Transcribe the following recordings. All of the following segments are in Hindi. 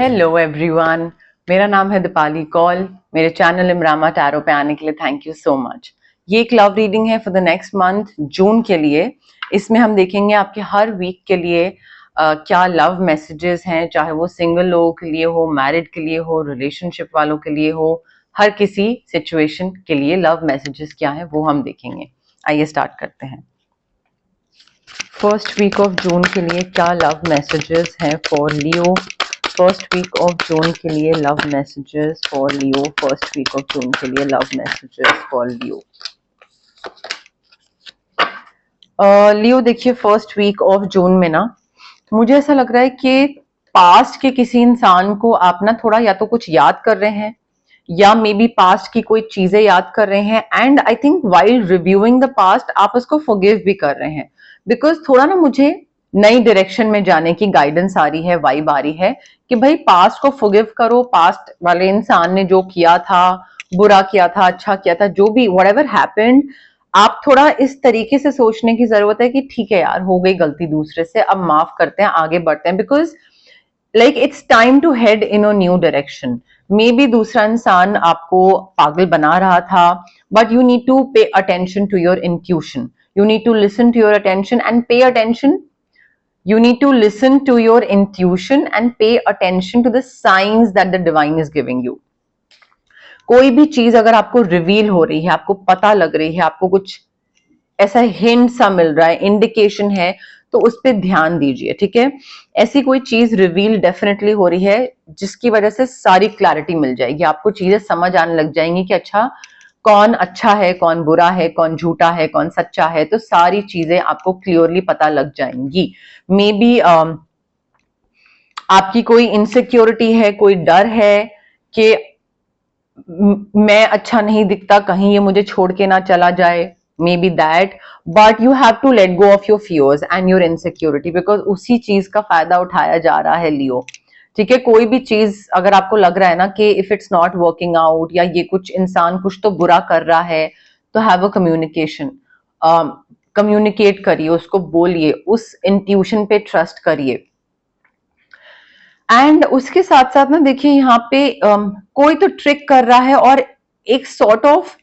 हेलो एवरीवन, मेरा नाम है दीपाली कौल। मेरे चैनल इमरामा टैरो पे आने के लिए थैंक यू सो मच। ये एक लव रीडिंग है फॉर द नेक्स्ट मंथ जून के लिए। इसमें हम देखेंगे आपके हर वीक के लिए क्या लव मैसेजेस हैं, चाहे वो सिंगल लोगों के लिए हो, मैरिड के लिए हो, रिलेशनशिप वालों के लिए हो, हर किसी सिचुएशन के लिए लव मैसेजेस क्या है वो हम देखेंगे। आइए स्टार्ट करते हैं। फर्स्ट वीक ऑफ जून के लिए क्या लव मैसेजेस हैं for Leo. First week of June के लिए love messages for Leo. First week of June के लिए love messages for Leo. Leo देखिए, फर्स्ट वीक ऑफ जून में ना मुझे ऐसा लग रहा है कि पास्ट के किसी इंसान को आप ना थोड़ा या तो कुछ याद कर रहे हैं या मे बी पास्ट की कोई चीजें याद कर रहे हैं। And I think while reviewing the past आप उसको फॉरगिव भी कर रहे हैं, बिकॉज थोड़ा ना मुझे नई डायरेक्शन में जाने की गाइडेंस आ रही है, वाइब आ रही है कि भाई पास्ट को फॉरगिव करो। पास्ट वाले इंसान ने जो किया था, बुरा किया था, अच्छा किया था, जो भी व्हाटएवर हैपेंड, आप थोड़ा इस तरीके से सोचने की जरूरत है कि ठीक है यार, हो गई गलती दूसरे से, अब माफ करते हैं, आगे बढ़ते हैं। Because like it's time to head in a new direction. Maybe दूसरा इंसान आपको पागल बना रहा था, but you need to pay attention to your intuition. You need to listen to your attention and pay attention. You need to listen to your intuition and pay attention to the signs that the divine is giving you. कोई भी चीज अगर आपको रिवील हो रही है, आपको पता लग रही है, आपको कुछ ऐसा हिंट सा मिल रहा है, इंडिकेशन है, तो उस पर ध्यान दीजिए, ठीक है। ऐसी कोई चीज रिवील डेफिनेटली हो रही है जिसकी वजह से सारी क्लैरिटी मिल जाएगी, आपको चीजें समझ आने लग जाएंगी कि अच्छा कौन अच्छा है, कौन बुरा है, कौन झूठा है, कौन सच्चा है, तो सारी चीजें आपको क्लियरली पता लग जाएंगी। मे बी आपकी कोई इनसिक्योरिटी है, कोई डर है कि मैं अच्छा नहीं दिखता, कहीं ये मुझे छोड़ के ना चला जाए, maybe that, but you have to let go of your fears and your insecurity, because उसी चीज का फायदा उठाया जा रहा है लियो, ठीक है। कोई भी चीज अगर आपको लग रहा है ना कि if it's not working out या ये कुछ इंसान कुछ तो बुरा कर रहा है, तो हैव अ कम्युनिकेशन, कम्युनिकेट करिए, उसको बोलिए, उस इंट्यूशन पे ट्रस्ट करिए। एंड उसके साथ साथ ना देखिए यहाँ पे कोई तो ट्रिक कर रहा है और एक सॉर्ट ऑफ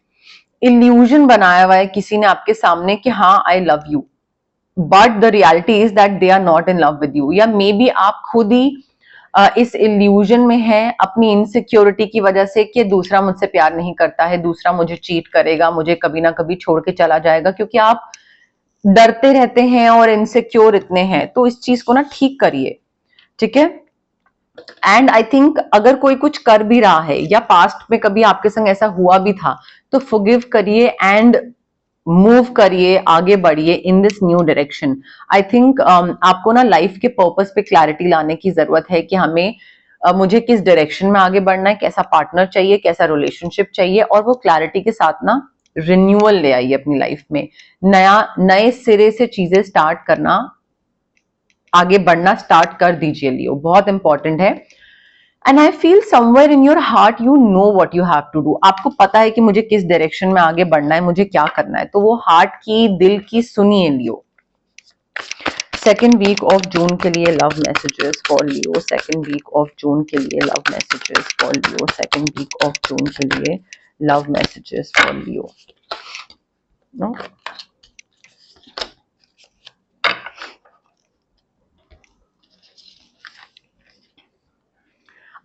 इल्यूजन बनाया हुआ है किसी ने आपके सामने कि हाँ I love you, but the reality is that they are not in love with you. या मे बी आप खुद ही इस इल्यूजन में है अपनी इनसिक्योरिटी की वजह से कि दूसरा मुझसे प्यार नहीं करता है, दूसरा मुझे चीट करेगा, मुझे कभी ना कभी छोड़ के चला जाएगा, क्योंकि आप डरते रहते हैं और इनसिक्योर इतने हैं। तो इस चीज को ना ठीक करिए, ठीक है। एंड आई थिंक अगर कोई कुछ कर भी रहा है या पास्ट में कभी आपके संग ऐसा हुआ भी था, तो फॉरगिव करिए एंड मूव करिए, आगे बढ़िए in this new direction. I think आपको ना लाइफ के पर्पस पे क्लैरिटी लाने की जरूरत है कि हमें मुझे किस डायरेक्शन में आगे बढ़ना है, कैसा पार्टनर चाहिए, कैसा रिलेशनशिप चाहिए, और वो क्लैरिटी के साथ ना रिन्यूअल ले आइए अपनी लाइफ में। नए सिरे से चीजें स्टार्ट करना, आगे बढ़ना स्टार्ट कर दीजिए लियो, बहुत इंपॉर्टेंट है। And I feel somewhere in your heart you know what you have to do. आपको पता है कि मुझे किस डायरेक्शन में आगे बढ़ना है, मुझे क्या करना है, तो वो हार्ट की, दिल की सुनिए Leo. Second week of June के लिए love messages for Leo. Second week of June के लिए love messages for Leo. Second week of June के लिए love messages for Leo. No,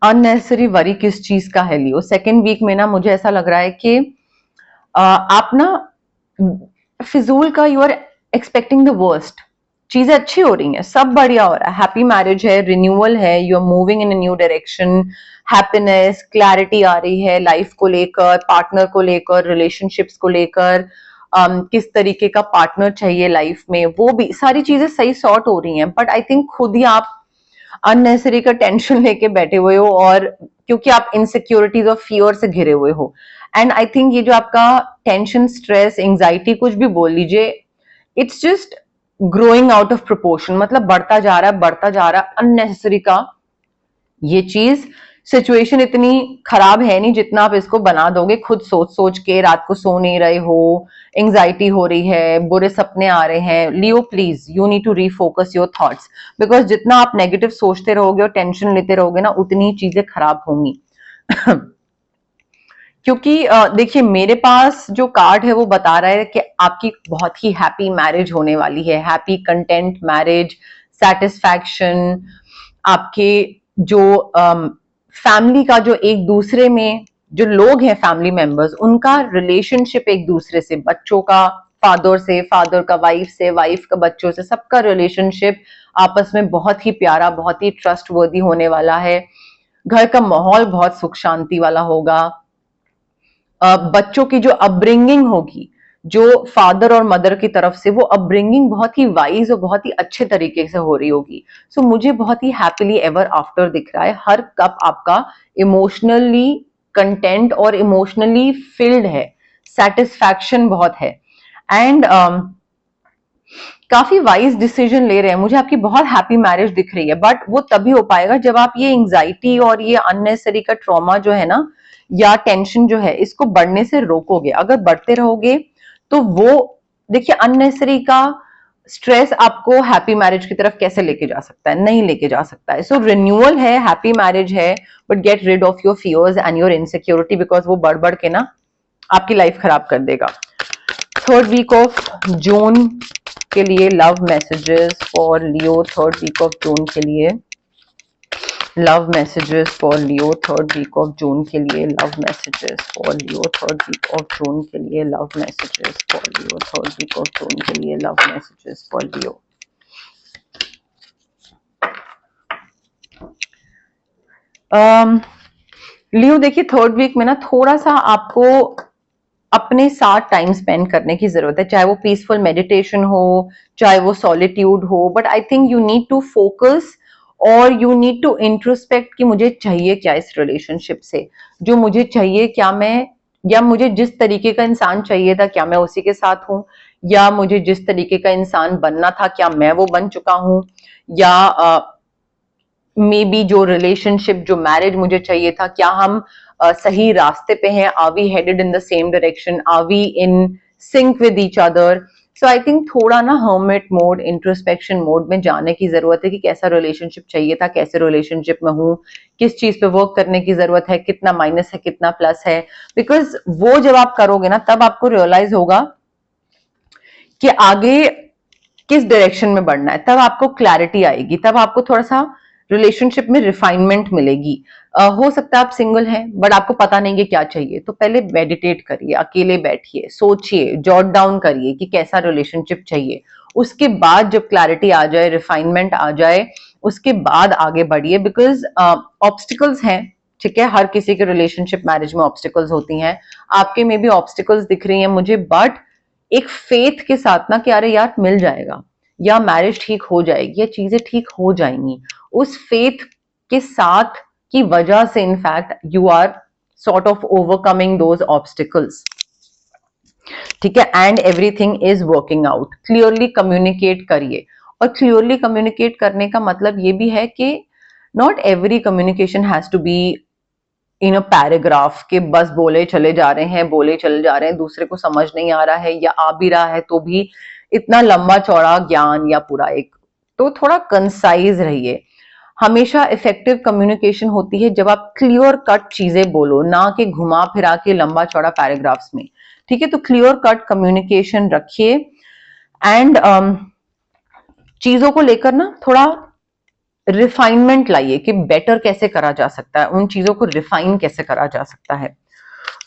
unnecessary worry किस चीज का है लियो। सेकेंड वीक में ना मुझे ऐसा लग रहा है कि आप ना फिजूल का, you are expecting the worst. चीजें अच्छी हो रही हैं, सब बढ़िया हो रहा है, हैप्पी मैरिज है, रिन्यूअल है, you are moving in a new direction, happiness, clarity आ रही है लाइफ को लेकर, पार्टनर को लेकर, रिलेशनशिप्स को लेकर, किस तरीके का पार्टनर चाहिए लाइफ में, वो भी सारी चीजें सही सॉर्ट हो रही हैं। बट आई थिंक खुद ही आप अननेसेसरी का टेंशन लेके बैठे हुए हो, और क्योंकि आप इनसिक्योरिटीज और फियर से घिरे हुए हो। एंड आई थिंक ये जो आपका टेंशन, स्ट्रेस, एंजाइटी, कुछ भी बोल लीजिए, it's just growing out of proportion, मतलब बढ़ता जा रहा है, बढ़ता जा रहा है अननेसेसरी का ये चीज, सिचुएशन इतनी खराब है नहीं जितना आप इसको बना दोगे। खुद सोच सोच के रात को सो नहीं रहे हो, एंजाइटी हो रही है, बुरे सपने आ रहे हैं। Leo please, you need to refocus your thoughts, because जितना आप नेगेटिव सोचते रहोगे और टेंशन लेते रहोगे ना, उतनी ही चीजें खराब होंगी। क्योंकि देखिए मेरे पास जो कार्ड है वो बता रहा है कि आपकी बहुत ही हैप्पी मैरिज होने वाली है, हैप्पी कंटेंट मैरिज, सेटिस्फैक्शन। आपके जो फैमिली का जो एक दूसरे में जो लोग हैं, फैमिली मेंबर्स, उनका रिलेशनशिप एक दूसरे से, बच्चों का फादर से, फादर का वाइफ से, वाइफ का बच्चों से, सबका रिलेशनशिप आपस में बहुत ही प्यारा, बहुत ही ट्रस्टवर्दी होने वाला है। घर का माहौल बहुत सुख शांति वाला होगा। बच्चों की जो अपब्रिंगिंग होगी, जो फादर और मदर की तरफ से, वो अपब्रिंगिंग बहुत ही वाइज और बहुत ही अच्छे तरीके से हो रही होगी। सो मुझे बहुत ही हैप्पीली एवर आफ्टर दिख रहा है। हर कप आपका इमोशनली कंटेंट और इमोशनली फिल्ड है, सेटिस्फैक्शन बहुत है, एंड काफी वाइज डिसीजन ले रहे हैं। मुझे आपकी बहुत हैप्पी मैरिज दिख रही है, बट वो तभी हो पाएगा जब आप ये एंजाइटी और ये अननेसेसरी का ट्रॉमा जो है ना, या टेंशन जो है, इसको बढ़ने से रोकोगे। अगर बढ़ते रहोगे तो वो, देखिए अननेसेसरी का स्ट्रेस आपको हैप्पी मैरिज की तरफ कैसे लेके जा सकता है? नहीं लेके जा सकता है। सो रिन्यूअल है, हैप्पी मैरिज है, but get rid of your fears and your insecurity, because वो बढ़ बढ़ के ना आपकी लाइफ खराब कर देगा। थर्ड वीक ऑफ जून के लिए love messages for Leo, third week of June के लिए love messages for Leo, third week of June के लिए love messages for Leo, third week of June के लिए love messages for Leo, third week of June के लिए love messages for Leo. Leo देखिए, थर्ड वीक में ना थोड़ा सा आपको अपने साथ टाइम स्पेंड करने की जरूरत है, चाहे वो पीसफुल मेडिटेशन हो, चाहे वो सॉलिट्यूड हो, but I think you need to focus और यू नीड टू इंट्रोस्पेक्ट कि मुझे चाहिए क्या इस रिलेशनशिप से, जो मुझे चाहिए क्या मैं, या मुझे जिस तरीके का इंसान चाहिए था क्या मैं उसी के साथ हूं, या मुझे जिस तरीके का इंसान बनना था क्या मैं वो बन चुका हूं, या मे बी जो रिलेशनशिप, जो मैरिज मुझे चाहिए था, क्या हम सही रास्ते पे हैं? Are we headed in the same direction? Are we in sync with each other? So I think थोड़ा ना हर्मिट मोड, इंट्रोस्पेक्शन मोड में जाने की जरूरत है कि कैसा रिलेशनशिप चाहिए था, कैसे रिलेशनशिप में हूँ, किस चीज पे वर्क करने की जरूरत है, कितना माइनस है, कितना प्लस है। बिकॉज वो जब आप करोगे ना, तब आपको रियलाइज होगा कि आगे किस डायरेक्शन में बढ़ना है, तब आपको क्लैरिटी आएगी, तब आपको थोड़ा सा रिलेशनशिप में रिफाइनमेंट मिलेगी। हो सकता है आप सिंगल हैं बट आपको पता नहीं कि क्या चाहिए, तो पहले मेडिटेट करिए, अकेले बैठिए, सोचिए, जॉट डाउन करिए कि कैसा रिलेशनशिप चाहिए। उसके बाद जब क्लैरिटी आ जाए, रिफाइनमेंट आ जाए, उसके बाद आगे बढ़िए। बिकॉज ऑब्स्टिकल्स हैं, ठीक है, हर किसी के रिलेशनशिप मैरिज में ऑब्स्टिकल्स होती हैं, आपके में भी ऑब्स्टिकल्स दिख रही हैं मुझे, बट एक फेथ के साथ ना कि अरे यार मिल जाएगा, या मैरिज ठीक हो जाएगी, या चीजें ठीक हो जाएंगी, उस फेथ के साथ की वजह से in fact you are sort of overcoming those obstacles, ठीक है, and everything is working out. Clearly communicate करिए, और क्लियरली कम्युनिकेट करने का मतलब ये भी है कि not every communication has to be in a paragraph के बस बोले चले जा रहे हैं, बोले चले जा रहे हैं, दूसरे को समझ नहीं आ रहा है, या आ भी रहा है तो भी इतना लंबा चौड़ा ज्ञान या पूरा एक, तो थोड़ा कंसाइज रहिए। हमेशा इफेक्टिव कम्युनिकेशन होती है जब आप क्लियर कट चीजें बोलो, ना कि घुमा फिरा के लंबा चौड़ा पैराग्राफ्स में, ठीक है। तो क्लियर कट कम्युनिकेशन रखिए, एंड चीजों को लेकर ना थोड़ा रिफाइनमेंट लाइए कि बेटर कैसे करा जा सकता है, उन चीजों को रिफाइन कैसे करा जा सकता है।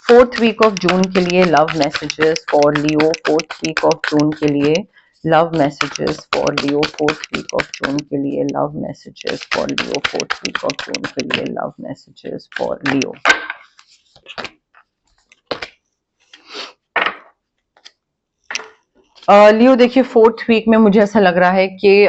फोर्थ वीक ऑफ जून के लिए love messages for Leo, fourth week of June के लिए love messages for Leo, fourth week of June के लिए love messages for Leo, fourth week of June के लिए love messages for Leo. Leo देखिए, फोर्थ वीक में मुझे ऐसा लग रहा है कि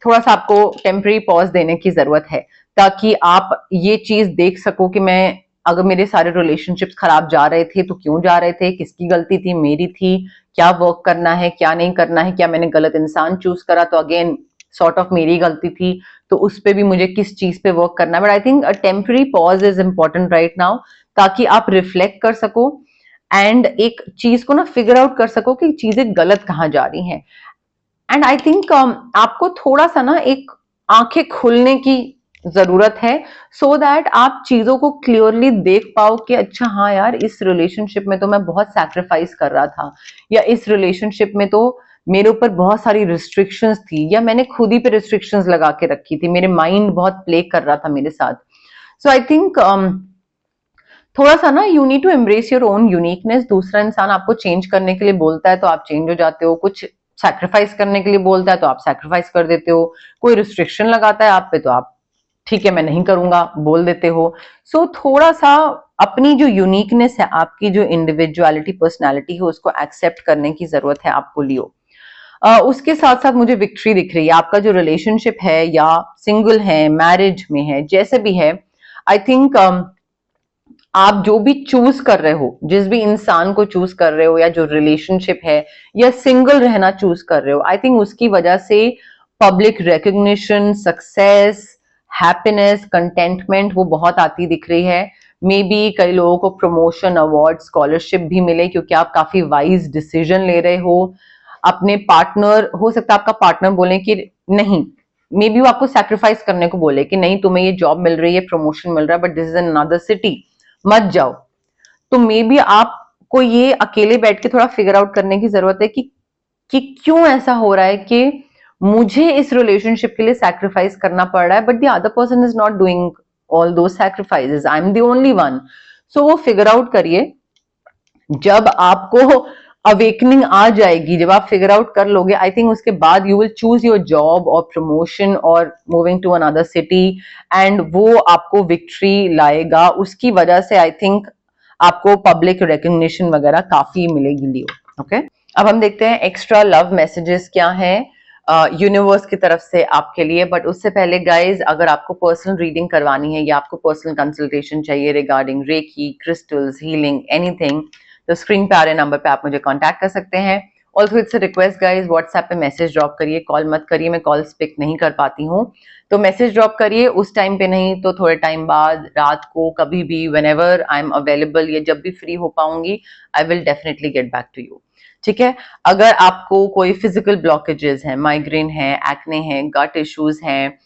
थोड़ा सा आपको टेम्पररी पॉज देने की जरूरत है, ताकि आप ये चीज देख सको कि मैं, अगर मेरे सारे रिलेशनशिप्स खराब जा रहे थे तो क्यों जा रहे थे, किसकी गलती थी, मेरी थी, क्या वर्क करना है, क्या नहीं करना है, क्या मैंने गलत इंसान चूज करा, तो अगेन सॉर्ट ऑफ मेरी गलती थी, तो उस पे भी मुझे किस चीज पे वर्क करना है। But I think a temporary pause is important right now, ताकि आप रिफ्लेक्ट कर सको एंड एक चीज को ना फिगर आउट कर सको कि चीजें गलत कहाँ जा रही हैं। एंड आई थिंक आपको थोड़ा सा ना एक आंखें खुलने की जरूरत है, सो दैट आप चीजों को क्लियरली देख पाओ कि अच्छा हाँ यार, इस रिलेशनशिप में तो मैं बहुत सैक्रिफाइस कर रहा था, या इस रिलेशनशिप में तो मेरे ऊपर बहुत सारी रिस्ट्रिक्शंस थी, या मैंने खुद ही पे रिस्ट्रिक्शंस लगा के रखी थी, मेरे माइंड बहुत प्ले कर रहा था मेरे साथ। सो आई थिंक थोड़ा सा ना you need to embrace your own uniqueness. दूसरा इंसान आपको चेंज करने के लिए बोलता है तो आप चेंज हो जाते हो, कुछ सैक्रिफाइस करने के लिए बोलता है तो आप सैक्रिफाइस कर देते हो, कोई रिस्ट्रिक्शन लगाता है आप पे तो आप ठीक है मैं नहीं करूंगा बोल देते हो। सो थोड़ा सा अपनी जो यूनिकनेस है, आपकी जो इंडिविजुअलिटी पर्सनैलिटी है, उसको एक्सेप्ट करने की जरूरत है आपको लियो। उसके साथ साथ मुझे विक्ट्री दिख रही है, आपका जो रिलेशनशिप है या सिंगल है, मैरिज में है, जैसे भी है, आई थिंक आप जो भी चूज कर रहे हो, जिस भी इंसान को चूज कर रहे हो, या जो रिलेशनशिप है या सिंगल रहना चूज कर रहे हो, आई थिंक उसकी वजह से public recognition, success, happiness, contentment वो बहुत आती दिख रही है। मे बी कई लोगों को प्रमोशन, अवार्ड, स्कॉलरशिप भी मिले क्योंकि आप काफी वाइज डिसीजन ले रहे हो। अपने पार्टनर, हो सकता है आपका पार्टनर बोले कि नहीं, मे बी वो आपको सैक्रिफाइस करने को बोले कि नहीं तुम्हें ये जॉब मिल रही है, प्रमोशन मिल रहा है, but this is in another city, मत जाओ। तो मे बी आपको ये अकेले बैठ के थोड़ा फिगर आउट करने की जरूरत है कि क्यों ऐसा हो रहा है कि मुझे इस रिलेशनशिप के लिए सैक्रिफाइस करना पड़ रहा है, but the other person is not doing all those sacrifices, I am the only one. So वो फिगर आउट करिए। जब आपको अवेकनिंग आ जाएगी, जब आप फिगर आउट कर लोगे, आई थिंक उसके बाद you will choose your job और प्रमोशन और moving to another city, and वो आपको विक्ट्री लाएगा। उसकी वजह से आई थिंक आपको पब्लिक रिकग्निशन वगैरह काफी मिलेगी लियो। ओके, अब हम देखते हैं एक्स्ट्रा लव मैसेजेस क्या हैं यूनिवर्स की तरफ से आपके लिए। बट उससे पहले गाइज, अगर आपको पर्सनल रीडिंग करवानी है या आपको पर्सनल कंसल्टेशन चाहिए regarding reiki, crystals, healing, anything, तो स्क्रीन पे आ रहे नंबर पे आप मुझे कांटेक्ट कर सकते हैं। Also it's a request guys, WhatsApp पे मैसेज ड्रॉप करिए, कॉल मत करिए, मैं कॉल्स पिक नहीं कर पाती हूँ। तो मैसेज ड्रॉप करिए, उस टाइम पे नहीं तो थोड़े टाइम बाद, रात को, कभी भी, व्हेनेवर आई एम अवेलेबल, या जब भी फ्री हो पाऊंगी, I will definitely get back to you. ठीक है, अगर आपको कोई फिजिकल ब्लॉकेजेस हैं, माइग्रेन है, एक्ने है, गट इश्यूज हैं,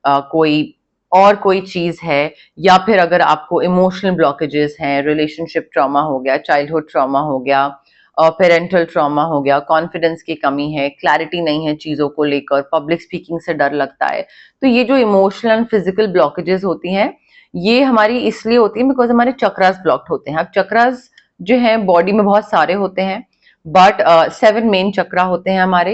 कोई और कोई चीज है, या फिर अगर आपको इमोशनल ब्लॉकेजेस हैं, रिलेशनशिप ट्रॉमा हो गया, चाइल्डहुड ट्रॉमा हो गया, पेरेंटल ट्रॉमा हो गया, कॉन्फिडेंस की कमी है, क्लैरिटी नहीं है चीजों को लेकर, पब्लिक स्पीकिंग से डर लगता है, तो ये जो इमोशनल एंड फिजिकल ब्लॉकेजेस होती हैं, ये हमारी इसलिए होती है बिकॉज हमारे चक्रास ब्लॉक्ड होते हैं। अब चक्रास जो है बॉडी में बहुत सारे होते हैं, बट 7 मेन चक्रा होते हैं हमारे,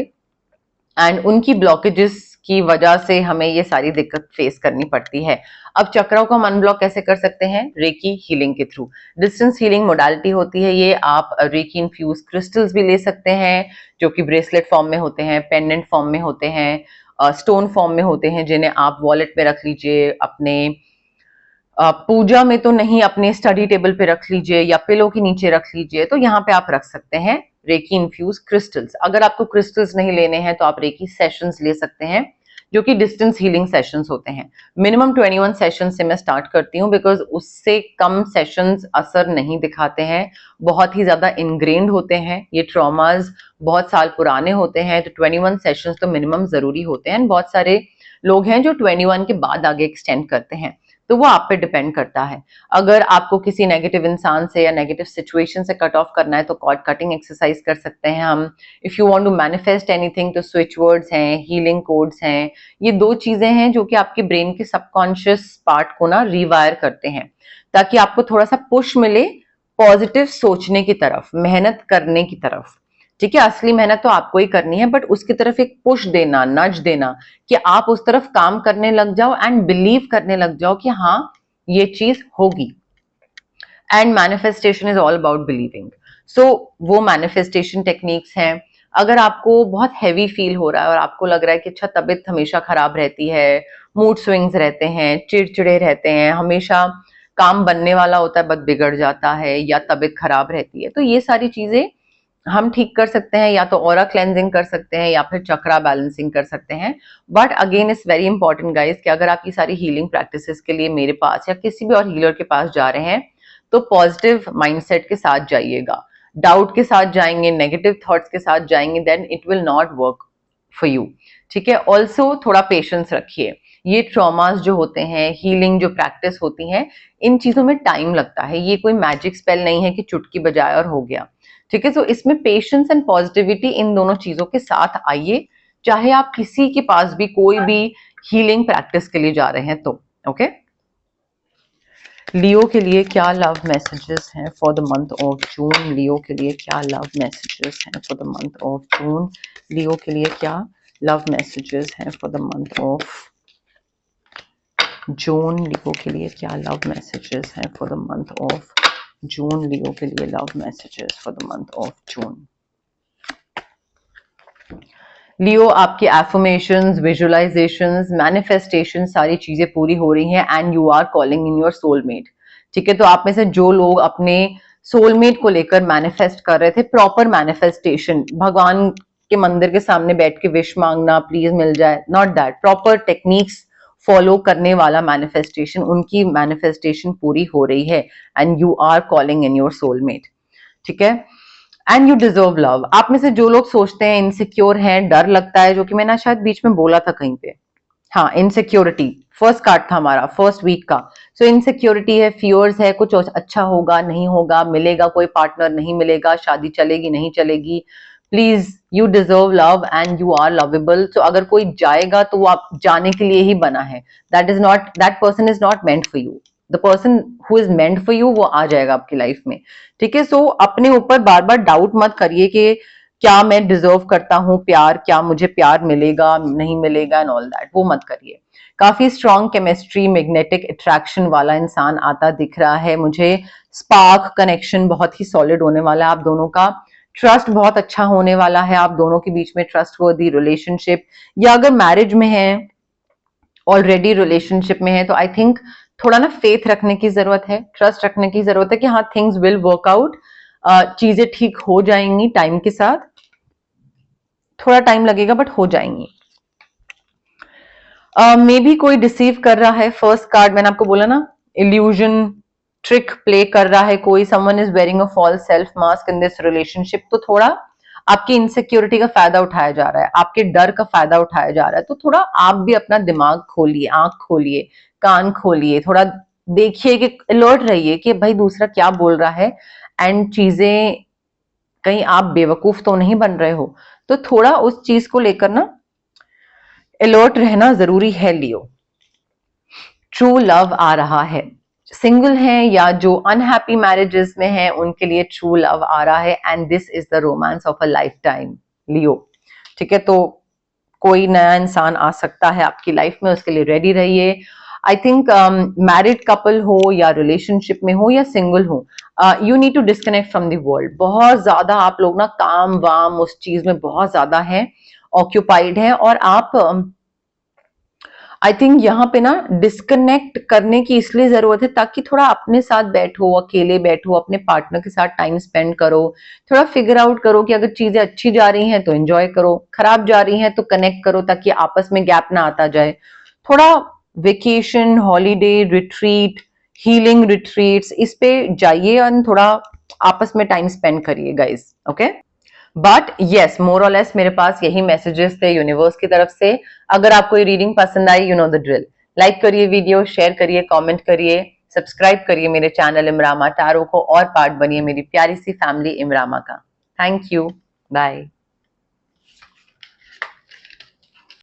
एंड उनकी ब्लॉकेजेस की वजह से हमें ये सारी दिक्कत फेस करनी पड़ती है। अब चक्रों को हम अनब्लॉक कैसे कर सकते हैं? रेकी हीलिंग के थ्रू। डिस्टेंस हीलिंग मोडालिटी होती है ये, आप रेकी इन्फ्यूज क्रिस्टल्स भी ले सकते हैं जो कि ब्रेसलेट फॉर्म में होते हैं, पेंडेंट फॉर्म में होते हैं, स्टोन फॉर्म में होते हैं, जिन्हें आप वॉलेट में रख लीजिए, अपने पूजा में तो नहीं, अपने स्टडी टेबल पे रख लीजिए या पिलो के नीचे रख लीजिए, तो यहाँ पे आप रख सकते हैं रेकी इन्फ्यूज क्रिस्टल्स। अगर आपको क्रिस्टल्स नहीं लेने हैं तो आप रेकी सेशंस ले सकते हैं, जो कि डिस्टेंस हीलिंग सेशंस होते हैं। मिनिमम 21 सेशन से मैं स्टार्ट करती हूँ, बिकॉज उससे कम सेशंस असर नहीं दिखाते हैं, बहुत ही ज्यादा इनग्रेन्ड होते हैं, ये ट्रॉमाज बहुत साल पुराने होते हैं, तो 21 सेशंस तो मिनिमम जरूरी होते हैं। बहुत सारे लोग हैं जो 21 के बाद आगे एक्सटेंड करते हैं, तो वो आप पे डिपेंड करता है। अगर आपको किसी नेगेटिव इंसान से या नेगेटिव सिचुएशन से कट ऑफ करना है तो कॉर्ड कटिंग एक्सरसाइज कर सकते हैं हम। If you want to manifest anything तो स्विच वर्ड्स हैं, हीलिंग कोड्स हैं, ये 2 चीजें हैं जो कि आपके ब्रेन के सबकॉन्शियस पार्ट को ना रिवायर करते हैं, ताकि आपको थोड़ा सा पुश मिले पॉजिटिव सोचने की तरफ, मेहनत करने की तरफ। ठीक है, असली मेहनत तो आपको ही करनी है, बट उसकी तरफ एक पुश देना, नज देना, कि आप उस तरफ काम करने लग जाओ एंड बिलीव करने लग जाओ कि हाँ ये चीज होगी। And manifestation is all about believing. So वो मैनिफेस्टेशन टेक्निक्स हैं। अगर आपको बहुत हैवी फील हो रहा है और आपको लग रहा है कि अच्छा तबीयत हमेशा खराब रहती है, मूड स्विंग्स रहते हैं, चिड़चिड़े रहते हैं, हमेशा काम बनने वाला होता है बट बिगड़ जाता है, या तबीयत खराब रहती है, तो ये सारी चीजें हम ठीक कर सकते हैं, या तो ऑरा क्लेंजिंग कर सकते हैं या फिर चक्रा बैलेंसिंग कर सकते हैं। But again it's very important guys कि अगर आप ये सारी हीलिंग प्रैक्टिसेस के लिए मेरे पास या किसी भी और हीलर के पास जा रहे हैं तो पॉजिटिव माइंडसेट के साथ जाइएगा। डाउट के साथ जाएंगे, नेगेटिव थॉट्स के साथ जाएंगे, then it will not work for you. ठीक है, ऑल्सो थोड़ा पेशेंस रखिए। ये ट्रॉमास जो होते हैं, हीलिंग जो प्रैक्टिस होती हैं, इन चीजों में टाइम लगता है। ये कोई मैजिक स्पेल नहीं है कि चुटकी बजाए और हो गया। ठीक है, तो इसमें पेशेंस एंड पॉजिटिविटी इन दोनों चीजों के साथ आइए, चाहे आप किसी के पास भी कोई भी हीलिंग प्रैक्टिस के लिए जा रहे हैं तो। ओके, लियो के लिए क्या लव मैसेजेस हैं for the month of June? Leo के लिए क्या लव मैसेजेस हैं for the month of June? Leo के लिए क्या लव मैसेजेस हैं for the month of June? Leo के लिए क्या लव मैसेजेस हैं for the month of June? Leo के लिए love messages for the month of June. Leo, आपकी एफर्मेशंस, विजुअलाइजेशंस, मैनिफेस्टेशन सारी चीजें पूरी हो रही हैं and you are calling in your soulmate. ठीक है, तो आप में से जो लोग अपने सोलमेट को लेकर मैनिफेस्ट कर रहे थे, प्रॉपर मैनिफेस्टेशन, भगवान के मंदिर के सामने बैठ के विश मांगना प्लीज मिल जाए, not that, proper techniques follow करने वाला मैनिफेस्टेशन, उनकी मैनिफेस्टेशन पूरी हो रही है and you are calling in your soulmate. ठीक है, एंड यू डिजर्व लव। आप में से जो लोग सोचते हैं, इनसिक्योर हैं, डर लगता है, जो कि मैंने शायद बीच में बोला था कहीं पे, हाँ, इनसिक्योरिटी फर्स्ट कार्ड था हमारा फर्स्ट वीक का। सो इनसिक्योरिटी है, फियर्स है, कुछ अच्छा होगा नहीं होगा, मिलेगा कोई पार्टनर नहीं मिलेगा, शादी चलेगी नहीं चलेगी। Please, you deserve love and you are lovable. So अगर कोई जाएगा तो वो आप जाने के लिए ही बना है। That person is not meant for you. The person who is meant for you वो आ जाएगा आपकी लाइफ में। ठीक है, सो अपने ऊपर बार बार डाउट मत करिए कि क्या मैं डिजर्व करता हूं प्यार, क्या मुझे प्यार मिलेगा नहीं मिलेगा एंड ऑल दैट, वो मत करिए। काफी स्ट्रॉन्ग केमिस्ट्री, मैग्नेटिक अट्रैक्शन वाला इंसान आता दिख रहा है मुझे। स्पार्क कनेक्शन बहुत ही सॉलिड होने वाला है आप दोनों का। ट्रस्ट बहुत अच्छा होने वाला है आप दोनों के बीच में, ट्रस्टवर्दी रिलेशनशिप, या अगर मैरिज में है, ऑलरेडी रिलेशनशिप में है, तो आई थिंक थोड़ा ना फेथ रखने की जरूरत है, ट्रस्ट रखने की जरूरत है कि हाँ थिंग्स विल वर्क आउट, चीजें ठीक हो जाएंगी टाइम के साथ। थोड़ा टाइम लगेगा बट हो जाएंगी। मे बी कोई डिसीव कर रहा है, फर्स्ट कार्ड मैंने आपको बोला ना, इल्यूजन, ट्रिक प्ले कर रहा है कोई, someone is wearing a false self mask in this relationship. तो थोड़ा आपकी इनसिक्योरिटी का फायदा उठाया जा रहा है, आपके डर का फायदा उठाया जा रहा है। तो थोड़ा आप भी अपना दिमाग खोलिए, आंख खोलिए, कान खोलिए, थोड़ा देखिए कि अलर्ट रहिए कि भाई दूसरा क्या बोल रहा है, एंड चीजें कहीं आप बेवकूफ तो नहीं बन रहे हो। तो थोड़ा उस चीज को लेकर ना अलर्ट रहना जरूरी है लियो। ट्रू लव आ रहा है, सिंगल हैं या जो अनहैप्पी मैरिजेस में हैं उनके लिए ट्रू लव आ रहा है and this is the romance of a lifetime Leo. ठीक है, तो कोई नया इंसान आ सकता है आपकी लाइफ में, उसके लिए रेडी रहिए। आई थिंक मैरिड कपल हो या रिलेशनशिप में हो या सिंगल हो, you need to disconnect from the world. बहुत ज्यादा आप लोग ना काम वाम उस चीज में बहुत ज्यादा हैं, ऑक्यूपाइड हैं, और आप आई थिंक यहाँ पे ना डिस्कनेक्ट करने की इसलिए जरूरत है ताकि थोड़ा अपने साथ बैठो, अकेले बैठो, अपने पार्टनर के साथ टाइम स्पेंड करो, थोड़ा फिगर आउट करो कि अगर चीजें अच्छी जा रही हैं तो एंजॉय करो, खराब जा रही हैं तो कनेक्ट करो ताकि आपस में गैप ना आता जाए। थोड़ा vacation, holiday, retreat, healing retreats, इस पे जाइए और थोड़ा आपस में टाइम स्पेंड करिए गाइस। ओके, बट यस, मोर और लेस मेरे पास यही मैसेजेस थे यूनिवर्स की तरफ से। अगर आपको ये रीडिंग पसंद आई, you know the drill, like करिए वीडियो, शेयर करिए, कमेंट करिए, सब्सक्राइब करिए मेरे चैनल इमरामा टैरो को और पार्ट बनिए मेरी प्यारी सी फैमिली इमरामा का। Thank you, bye.